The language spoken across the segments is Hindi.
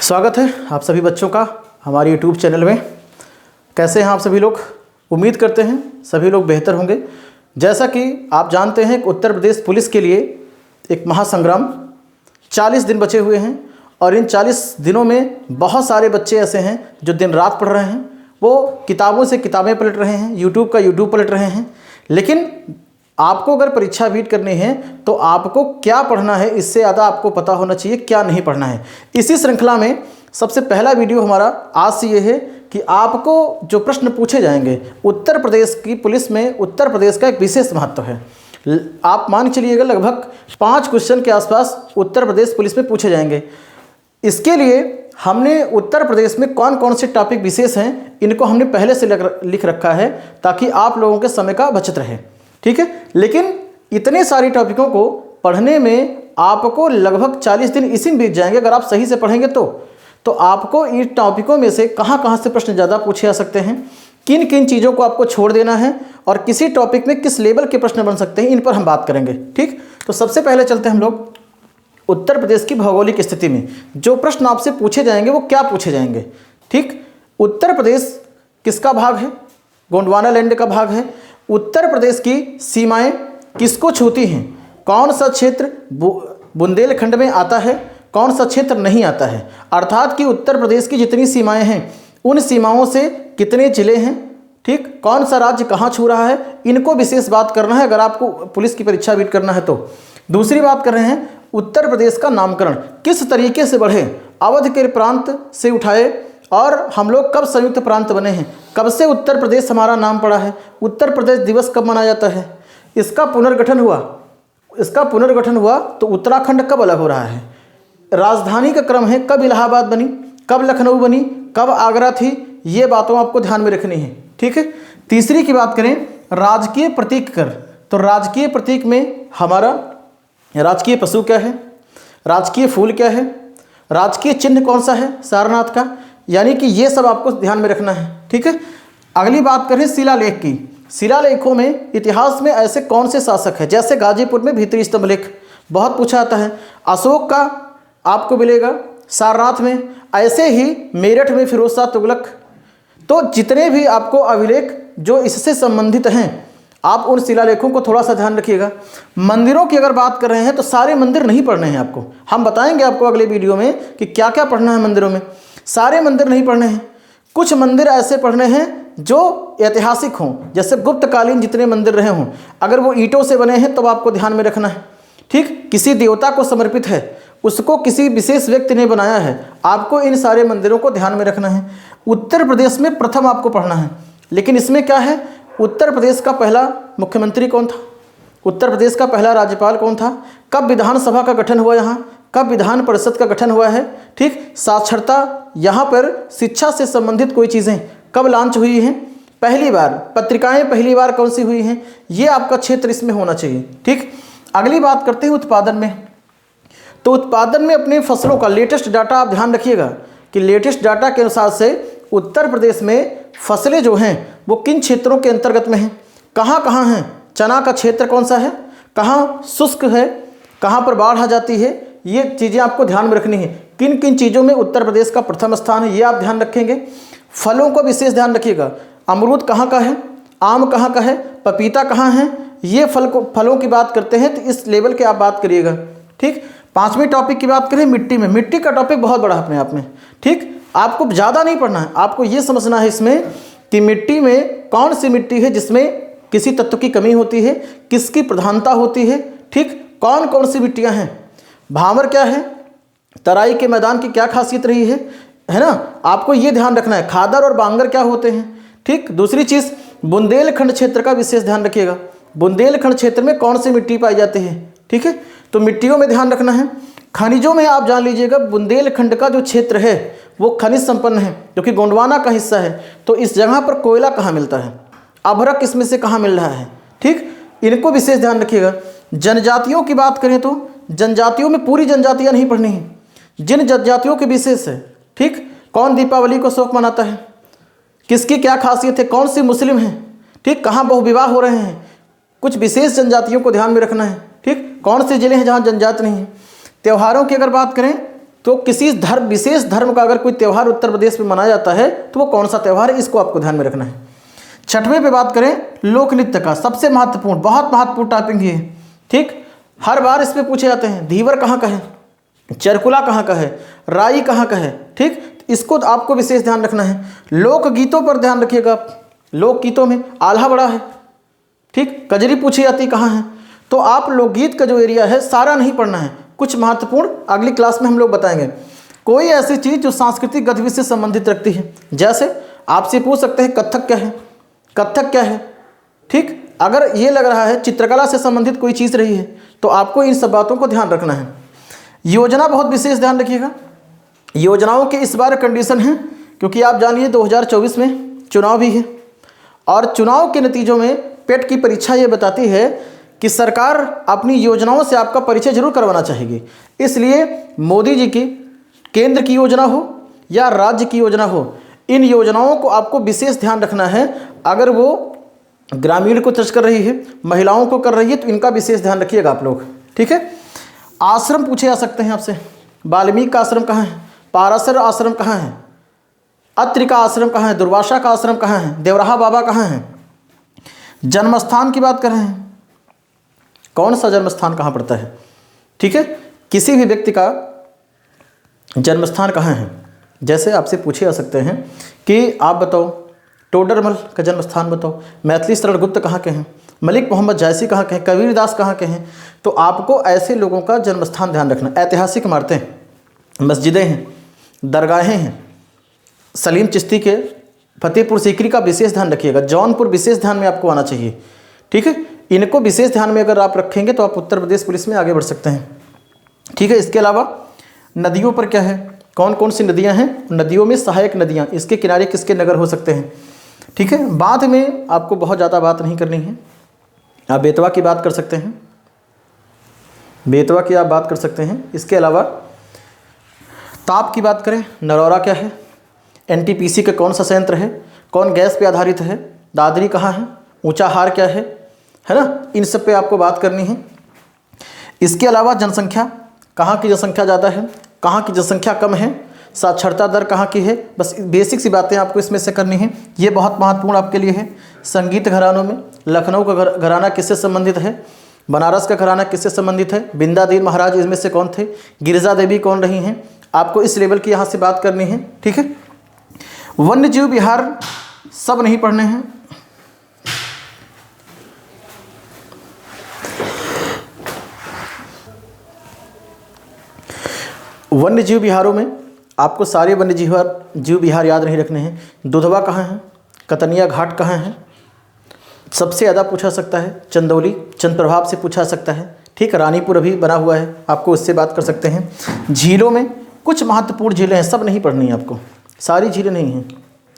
स्वागत है आप सभी बच्चों का हमारे YouTube चैनल में। कैसे हैं आप सभी लोग? उम्मीद करते हैं सभी लोग बेहतर होंगे। जैसा कि आप जानते हैं कि उत्तर प्रदेश पुलिस के लिए एक महासंग्राम 40 दिन बचे हुए हैं और इन 40 दिनों में बहुत सारे बच्चे ऐसे हैं जो दिन रात पढ़ रहे हैं। वो किताबों से किताबें पलट रहे हैं, यूट्यूब का यूट्यूब पलट रहे हैं। लेकिन आपको अगर परीक्षा बीट करनी है तो आपको क्या पढ़ना है, इससे ज़्यादा आपको पता होना चाहिए क्या नहीं पढ़ना है। इसी श्रृंखला में सबसे पहला वीडियो हमारा आज से ये है कि आपको जो प्रश्न पूछे जाएंगे, उत्तर प्रदेश की पुलिस में उत्तर प्रदेश का एक विशेष महत्व है। आप मान चलिएगा लगभग 5 क्वेश्चन के आसपास उत्तर प्रदेश पुलिस में पूछे जाएंगे। इसके लिए हमने उत्तर प्रदेश में कौन कौन से टॉपिक विशेष हैं, इनको हमने पहले से लिख रखा है ताकि आप लोगों के समय का बचत रहे। ठीक है, लेकिन इतने सारे टॉपिकों को पढ़ने में आपको लगभग 40 दिन इसी में बीत जाएंगे। अगर आप सही से पढ़ेंगे तो आपको इन टॉपिकों में से कहाँ से प्रश्न ज़्यादा पूछे जा सकते हैं, किन किन चीज़ों को आपको छोड़ देना है और किसी टॉपिक में किस लेवल के प्रश्न बन सकते हैं, इन पर हम बात करेंगे। ठीक, तो सबसे पहले चलते हैं हम लोग उत्तर प्रदेश की भौगोलिक स्थिति में जो प्रश्न आपसे पूछे जाएंगे वो क्या पूछे जाएंगे। ठीक, उत्तर प्रदेश किसका भाग है? गोंडवाना लैंड का भाग है। उत्तर प्रदेश की सीमाएं किसको छूती हैं? कौन सा क्षेत्र बुंदेलखंड में आता है, कौन सा क्षेत्र नहीं आता है? अर्थात कि उत्तर प्रदेश की जितनी सीमाएं हैं उन सीमाओं से कितने जिले हैं। ठीक, कौन सा राज्य कहाँ छू रहा है, इनको विशेष बात करना है अगर आपको पुलिस की परीक्षा बीट करना है तो। दूसरी बात कर रहे हैं उत्तर प्रदेश का नामकरण किस तरीके से बढ़े, अवध के प्रांत से उठाए और हम लोग कब संयुक्त प्रांत बने हैं, कब से उत्तर प्रदेश हमारा नाम पड़ा है, उत्तर प्रदेश दिवस कब मनाया जाता है, इसका पुनर्गठन हुआ तो उत्तराखंड कब अलग हो रहा है, राजधानी का क्रम है कब इलाहाबाद बनी, कब लखनऊ बनी, कब आगरा थी, ये बातों आपको ध्यान में रखनी है। ठीक है, तीसरी की बात करें राजकीय प्रतीक कर, तो राजकीय प्रतीक में हमारा राजकीय पशु क्या है, राजकीय फूल क्या है, राजकीय चिन्ह कौन सा है सारनाथ का, यानी कि ये सब आपको ध्यान में रखना है। ठीक है, अगली बात करें शिलालेख की। शिलालेखों में इतिहास में ऐसे कौन से शासक हैं, जैसे गाजीपुर में भीतरी स्तंभ लेख बहुत पूछा आता है, अशोक का आपको मिलेगा सारनाथ में, ऐसे ही मेरठ में फिरोज शाह तुगलक। तो जितने भी आपको अभिलेख जो इससे संबंधित हैं आप उन शिलालेखों को थोड़ा सा ध्यान रखिएगा। मंदिरों की अगर बात कर रहे हैं तो सारे मंदिर नहीं पढ़ने हैं आपको, हम बताएंगे आपको अगले वीडियो में कि क्या क्या पढ़ना है मंदिरों में। सारे मंदिर नहीं पढ़ने हैं, कुछ मंदिर ऐसे पढ़ने हैं जो ऐतिहासिक हों, जैसे गुप्तकालीन जितने मंदिर रहे हों, अगर वो ईंटों से बने हैं तो आपको ध्यान में रखना है। ठीक, किसी देवता को समर्पित है, उसको किसी विशेष व्यक्ति ने बनाया है, आपको इन सारे मंदिरों को ध्यान में रखना है। उत्तर प्रदेश में प्रथम आपको पढ़ना है, लेकिन इसमें क्या है, उत्तर प्रदेश का पहला मुख्यमंत्री कौन था, उत्तर प्रदेश का पहला राज्यपाल कौन था, कब विधानसभा का गठन हुआ, यहाँ कब विधान परिषद का गठन हुआ है। ठीक, साक्षरता यहाँ पर शिक्षा से संबंधित कोई चीज़ें कब लॉन्च हुई हैं, पहली बार पत्रिकाएं पहली बार कौन सी हुई हैं, ये आपका क्षेत्र इसमें होना चाहिए। ठीक, अगली बात करते हैं उत्पादन में। तो उत्पादन में अपने फसलों का लेटेस्ट डाटा आप ध्यान रखिएगा कि लेटेस्ट डाटा के अनुसार से उत्तर प्रदेश में फसलें जो हैं वो किन क्षेत्रों के अंतर्गत में हैं, कहाँ हैं, चना का क्षेत्र कौन सा है, कहाँ शुष्क है, कहाँ पर बाढ़ आ जाती है, ये चीज़ें आपको ध्यान में रखनी है। किन किन चीज़ों में उत्तर प्रदेश का प्रथम स्थान है ये आप ध्यान रखेंगे। फलों को विशेष ध्यान रखिएगा, अमरूद कहाँ का है, आम कहाँ का है, पपीता कहाँ है, ये फलों की बात करते हैं तो इस लेवल के आप बात करिएगा। ठीक, 5वें टॉपिक की बात करें मिट्टी में। मिट्टी का टॉपिक बहुत बड़ा है अपने आप में। ठीक, आपको ज़्यादा नहीं पढ़ना है, आपको ये समझना है इसमें कि मिट्टी में कौन सी मिट्टी है जिसमें किसी तत्व की कमी होती है, किसकी प्रधानता होती है। ठीक, कौन कौन सी मिट्टियाँ हैं, भावर क्या है, तराई के मैदान की क्या खासियत रही है ना, आपको ये ध्यान रखना है। खादर और बांगर क्या होते हैं। ठीक, दूसरी चीज़ बुंदेलखंड क्षेत्र का विशेष ध्यान रखिएगा, बुंदेलखंड क्षेत्र में कौन सी मिट्टी पाई जाती है। ठीक है, तो मिट्टियों में ध्यान रखना है। खनिजों में आप जान लीजिएगा बुंदेलखंड का जो क्षेत्र है वो खनिज संपन्न है क्योंकि गोंडवाना का हिस्सा है, तो इस जगह पर कोयला कहाँ मिलता है, अभ्रक इसमें से कहाँ मिल रहा है। ठीक, इनको विशेष ध्यान रखिएगा। जनजातियों की बात करें तो जनजातियों में पूरी जनजातियाँ नहीं पढ़नी हैं, जिन जनजातियों के विशेष है। ठीक, कौन दीपावली को शौक मनाता है, किसकी क्या खासियत है, कौन सी मुस्लिम है। ठीक, कहाँ बहुविवाह हो रहे हैं, कुछ विशेष जनजातियों को ध्यान में रखना है। ठीक, कौन से जिले हैं जहाँ जनजाति नहीं है। त्योहारों की अगर बात करें तो किसी धर्म, विशेष धर्म का अगर कोई त्यौहार उत्तर प्रदेश में मनाया जाता है तो वो कौन सा त्यौहार है, इसको आपको ध्यान में रखना है। छठवें पे बात करें लोक नृत्य का, सबसे महत्वपूर्ण, बहुत महत्वपूर्ण टॉपिक ये है, ठीक। हर बार इस पे पूछे जाते हैं, धीवर कहाँ का है, चरकुला कहाँ का है, राई कहाँ का है, ठीक। इसको आपको विशेष ध्यान रखना है। लोकगीतों पर ध्यान रखिएगा, लोकगीतों में आल्हा बड़ा है, ठीक। कजरी पूछी जाती कहाँ है, तो आप लोकगीत का जो एरिया है सारा नहीं पढ़ना है, कुछ महत्वपूर्ण अगली क्लास में हम लोग बताएंगे। कोई ऐसी चीज़ जो सांस्कृतिक गतिविधि से संबंधित रखती है, जैसे आपसे पूछ सकते हैं कथक क्या है, कथक क्या है, ठीक। अगर ये लग रहा है चित्रकला से संबंधित कोई चीज़ रही है तो आपको इन सब बातों को ध्यान रखना है। योजना बहुत विशेष ध्यान रखिएगा। योजनाओं के इस बार कंडीशन है, क्योंकि आप जानिए 2024 में चुनाव भी है और चुनाव के नतीजों में पेट की परीक्षा ये बताती है कि सरकार अपनी योजनाओं से आपका परिचय जरूर करवाना चाहेगी। इसलिए मोदी जी की केंद्र की योजना हो या राज्य की योजना हो, इन योजनाओं को आपको विशेष ध्यान रखना है। अगर वो ग्रामीण को टच कर रही है, महिलाओं को कर रही है, तो इनका विशेष ध्यान रखिएगा आप लोग, ठीक है। आश्रम पूछे जा सकते हैं आपसे, वाल्मीकि का आश्रम कहाँ है, पाराशर आश्रम कहाँ है, अत्रि का आश्रम कहाँ है, दुर्वासा का आश्रम कहाँ है, देवराहा बाबा कहाँ है। जन्मस्थान की बात कर रहे हैं, कौन सा जन्मस्थान कहाँ पड़ता है, ठीक है। किसी भी व्यक्ति का जन्मस्थान कहाँ है, जैसे आपसे पूछे जा सकते हैं कि आप बताओ टोडरमल का जन्मस्थान बताओ, मैथिली शरण गुप्त कहाँ के हैं, मलिक मोहम्मद जायसी कहाँ के हैं, कबीर दास कहाँ के हैं। तो आपको ऐसे लोगों का जन्मस्थान ध्यान रखना। ऐतिहासिक इमारतें, मस्जिदें हैं, दरगाहें हैं, सलीम चिश्ती के फतेहपुर सीकरी का विशेष ध्यान रखिएगा, जौनपुर विशेष ध्यान में आपको आना चाहिए, ठीक है। इनको विशेष ध्यान में अगर आप रखेंगे तो आप उत्तर प्रदेश पुलिस में आगे बढ़ सकते हैं, ठीक है। इसके अलावा नदियों पर क्या है, कौन कौन सी नदियां हैं, नदियों में सहायक नदियां, इसके किनारे किसके नगर हो सकते हैं, ठीक है। बाद में आपको बहुत ज़्यादा बात नहीं करनी है, आप बेतवा की बात कर सकते हैं, बेतवा की आप बात कर सकते हैं। इसके अलावा ताप की बात करें, नरौरा क्या है, एनटीपीसी का कौन सा संयंत्र है, कौन गैस पे आधारित है, दादरी कहाँ है, ऊंचाहार क्या है ना, इन सब पे आपको बात करनी है। इसके अलावा जनसंख्या, कहाँ की जनसंख्या ज़्यादा है, कहाँ की जनसंख्या कम है, साक्षरता दर कहाँ की है, बस बेसिक सी बातें आपको इसमें से करनी है, ये बहुत महत्वपूर्ण आपके लिए है। संगीत घरानों में लखनऊ का घराना किससे संबंधित है, बनारस का घराना किससे संबंधित है, बिंदादीन महाराज इसमें से कौन थे, गिरिजा देवी कौन रही हैं, आपको इस लेवल की यहाँ से बात करनी है, ठीक है। वन्य जीव विहार सब नहीं पढ़ने हैं, वन्य जीव विहारों में आपको सारे वन्य जीव विहार याद नहीं रखने हैं। दुधवा कहाँ है, कतनिया घाट कहाँ है, सबसे ज़्यादा पूछा सकता है। चंदौली चंद्रप्रभाव से पूछा सकता है, ठीक। रानीपुर अभी बना हुआ है, आपको उससे बात कर सकते हैं। झीलों में कुछ महत्वपूर्ण झीलें हैं, सब नहीं पढ़नी है आपको, सारी झीलें नहीं हैं,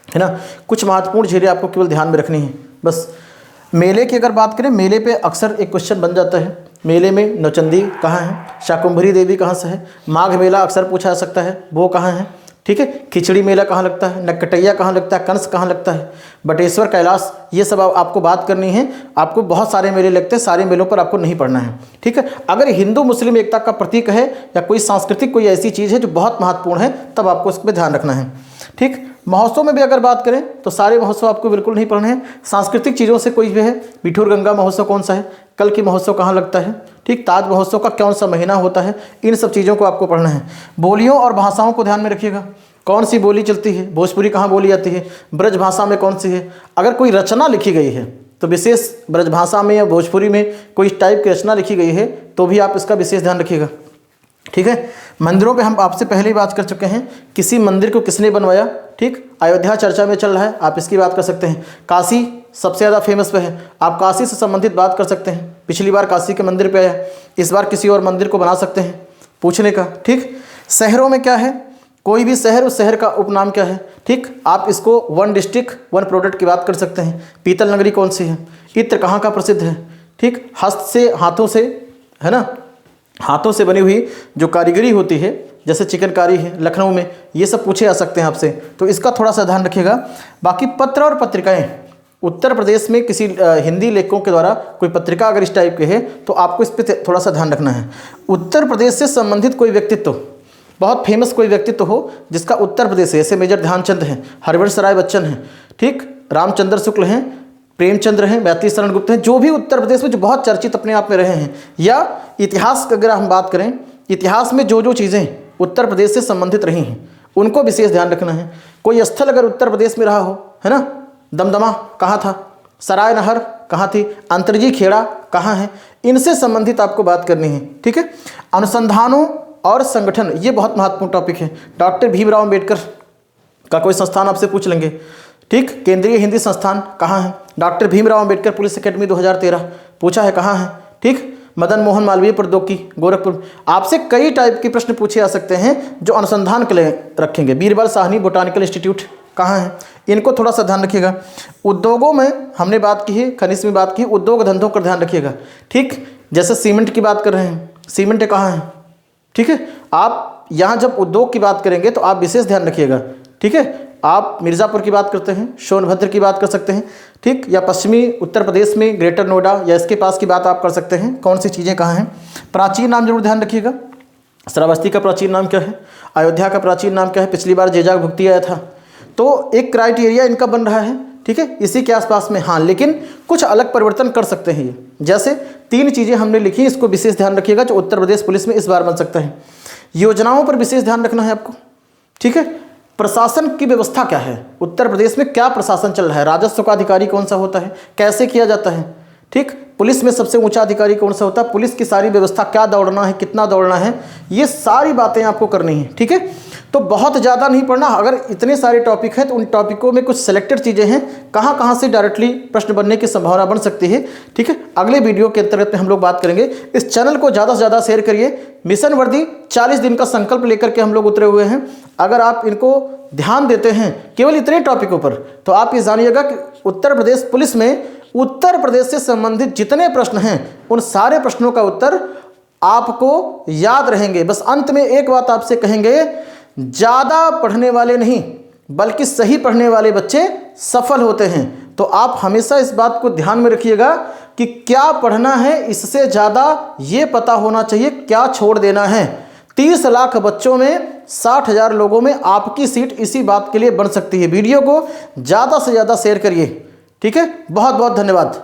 है ना। कुछ महत्वपूर्ण झीलें आपको केवल ध्यान में रखनी है बस। मेले की अगर बात करें, मेले पे अक्सर एक क्वेश्चन बन जाता है, मेले में नौचंदी कहाँ है, शाकुंभरी देवी कहाँ से है, माघ मेला अक्सर पूछा जा सकता है, वो कहाँ है, ठीक है। खिचड़ी मेला कहाँ लगता है, नकटैया कहाँ लगता है, कंस कहाँ लगता है, बटेश्वर, कैलाश, ये सब आपको बात करनी है। आपको बहुत सारे मेले लगते हैं, सारे मेलों पर आपको नहीं पढ़ना है, ठीक है। अगर हिंदू मुस्लिम एकता का प्रतीक है या कोई सांस्कृतिक कोई ऐसी चीज़ है जो बहुत महत्वपूर्ण है, तब आपको उस पर ध्यान रखना है, ठीक। महोत्सव में भी अगर बात करें तो सारे महोत्सव आपको बिल्कुल नहीं पढ़ने हैं। सांस्कृतिक चीज़ों से कोई भी है, बिठूर गंगा महोत्सव कौन सा है, कल की महोत्सव कहाँ लगता है, ठीक। ताज महोत्सव का कौन सा महीना होता है, इन सब चीज़ों को आपको पढ़ना है। बोलियों और भाषाओं को ध्यान में रखिएगा, कौन सी बोली चलती है, भोजपुरी कहाँ बोली जाती है, ब्रज भाषा में कौन सी है। अगर कोई रचना लिखी गई है तो विशेष ब्रज भाषा में या भोजपुरी में कोई टाइप की रचना लिखी गई है तो भी आप इसका विशेष ध्यान रखिएगा, ठीक है। मंदिरों पे हम आपसे पहले ही बात कर चुके हैं, किसी मंदिर को किसने बनवाया, ठीक। अयोध्या चर्चा में चल रहा है, आप इसकी बात कर सकते हैं। काशी सबसे ज़्यादा फेमस पे है, आप काशी से संबंधित बात कर सकते हैं। पिछली बार काशी के मंदिर पे आया, इस बार किसी और मंदिर को बना सकते हैं पूछने का, ठीक। शहरों में क्या है, कोई भी शहर, उस शहर का उपनाम क्या है, ठीक। आप इसको वन डिस्ट्रिक्ट वन प्रोडक्ट की बात कर सकते हैं। पीतल नगरी कौन सी है, इत्र कहाँ का प्रसिद्ध है, ठीक। हस्त से, हाथों से, है ना, हाथों से बनी हुई जो कारीगरी होती है, जैसे चिकनकारी है लखनऊ में, ये सब पूछे जा सकते हैं आपसे, तो इसका थोड़ा सा ध्यान रखिएगा। बाकी पत्र और पत्रिकाएं, उत्तर प्रदेश में किसी हिंदी लेखकों के द्वारा कोई पत्रिका अगर इस टाइप के है तो आपको इस पर थोड़ा सा ध्यान रखना है। उत्तर प्रदेश से संबंधित कोई व्यक्तित्व बहुत फेमस कोई व्यक्तित्व हो जिसका उत्तर प्रदेश से, जैसे मेजर ध्यानचंद हैं, हरवंश राय बच्चन हैं, ठीक, रामचंद्र शुक्ल हैं, प्रेमचंद्र हैं, मैथिली शरण गुप्त हैं, जो भी उत्तर प्रदेश में जो बहुत चर्चित अपने आप में रहे हैं। या इतिहास की अगर हम बात करें, इतिहास में जो जो चीज़ें उत्तर प्रदेश से संबंधित रही हैं उनको विशेष ध्यान रखना है। कोई स्थल अगर उत्तर प्रदेश में रहा हो, है ना, दमदमा कहाँ था, सराय नहर कहाँ थी, अंतरजी खेड़ा कहाँ है, इनसे संबंधित आपको बात करनी है, ठीक है। अनुसंधानों और संगठन, ये बहुत महत्वपूर्ण टॉपिक है। डॉक्टर भीमराव अम्बेडकर का कोई संस्थान आपसे पूछ लेंगे, ठीक, केंद्रीय हिंदी संस्थान कहाँ है, doctor Bhimrao Ambedkar police academy 2013 पूछा है कहाँ है, ठीक। मदन मोहन मालवीय प्रौद्योगिकी गोरखपुर, आपसे कई टाइप के प्रश्न पूछे जा सकते हैं जो अनुसंधान के लिए रखेंगे। बीरबल साहनी बोटानिकल इंस्टीट्यूट कहाँ है, इनको थोड़ा सा ध्यान रखिएगा। उद्योगों में हमने बात की है, खनिज में बात की, उद्योग धंधों का ध्यान रखिएगा, ठीक। जैसे सीमेंट की बात कर रहे हैं, सीमेंट कहाँ है, ठीक है। आप यहाँ जब उद्योग की बात करेंगे तो आप विशेष ध्यान रखिएगा, ठीक है। आप मिर्ज़ापुर की बात करते हैं, सोनभद्र की बात कर सकते हैं, ठीक, या पश्चिमी उत्तर प्रदेश में ग्रेटर नोएडा या इसके पास की बात आप कर सकते हैं, कौन सी चीज़ें कहाँ हैं। प्राचीन नाम जरूर ध्यान रखिएगा, श्रावस्ती का प्राचीन नाम क्या है, अयोध्या का प्राचीन नाम क्या है, पिछली बार जेजा भुगती आया था। तो एक क्राइटेरिया इनका बन रहा है, ठीक है, इसी के आसपास में। हाँ, लेकिन कुछ अलग परिवर्तन कर सकते हैं ये, जैसे 3 चीज़ें हमने लिखी, इसको विशेष ध्यान रखिएगा जो उत्तर प्रदेश पुलिस में इस बार बन सकता है। योजनाओं पर विशेष ध्यान रखना है आपको, ठीक है। प्रशासन की व्यवस्था क्या है, उत्तर प्रदेश में क्या प्रशासन चल रहा है, राजस्व का अधिकारी कौन सा होता है, कैसे किया जाता है, ठीक। पुलिस में सबसे ऊंचा अधिकारी कौन सा होता है, पुलिस की सारी व्यवस्था, क्या दौड़ना है, कितना दौड़ना है, ये सारी बातें आपको करनी है, ठीक है। तो बहुत ज़्यादा नहीं पढ़ना, अगर इतने सारे टॉपिक हैं तो उन टॉपिकों में कुछ सेलेक्टेड चीज़ें हैं, कहाँ कहाँ से डायरेक्टली प्रश्न बनने की संभावना बन सकती है, ठीक है। अगले वीडियो के अंतर्गत में हम लोग बात करेंगे। इस चैनल को ज़्यादा से ज़्यादा शेयर करिए। मिशन वर्दी 40 दिन का संकल्प लेकर के हम लोग उतरे हुए हैं। अगर आप इनको ध्यान देते हैं केवल इतने टॉपिकों पर, तो आप ये जानिएगा कि उत्तर प्रदेश पुलिस में उत्तर प्रदेश से संबंधित जितने प्रश्न हैं उन सारे प्रश्नों का उत्तर आपको याद रहेंगे। बस अंत में एक बात आपसे कहेंगे, ज़्यादा पढ़ने वाले नहीं बल्कि सही पढ़ने वाले बच्चे सफल होते हैं। तो आप हमेशा इस बात को ध्यान में रखिएगा कि क्या पढ़ना है, इससे ज़्यादा ये पता होना चाहिए क्या छोड़ देना है। 30 लाख बच्चों में 60,000 लोगों में आपकी सीट इसी बात के लिए बन सकती है। वीडियो को ज़्यादा से ज़्यादा शेयर करिए, ठीक है। बहुत बहुत धन्यवाद।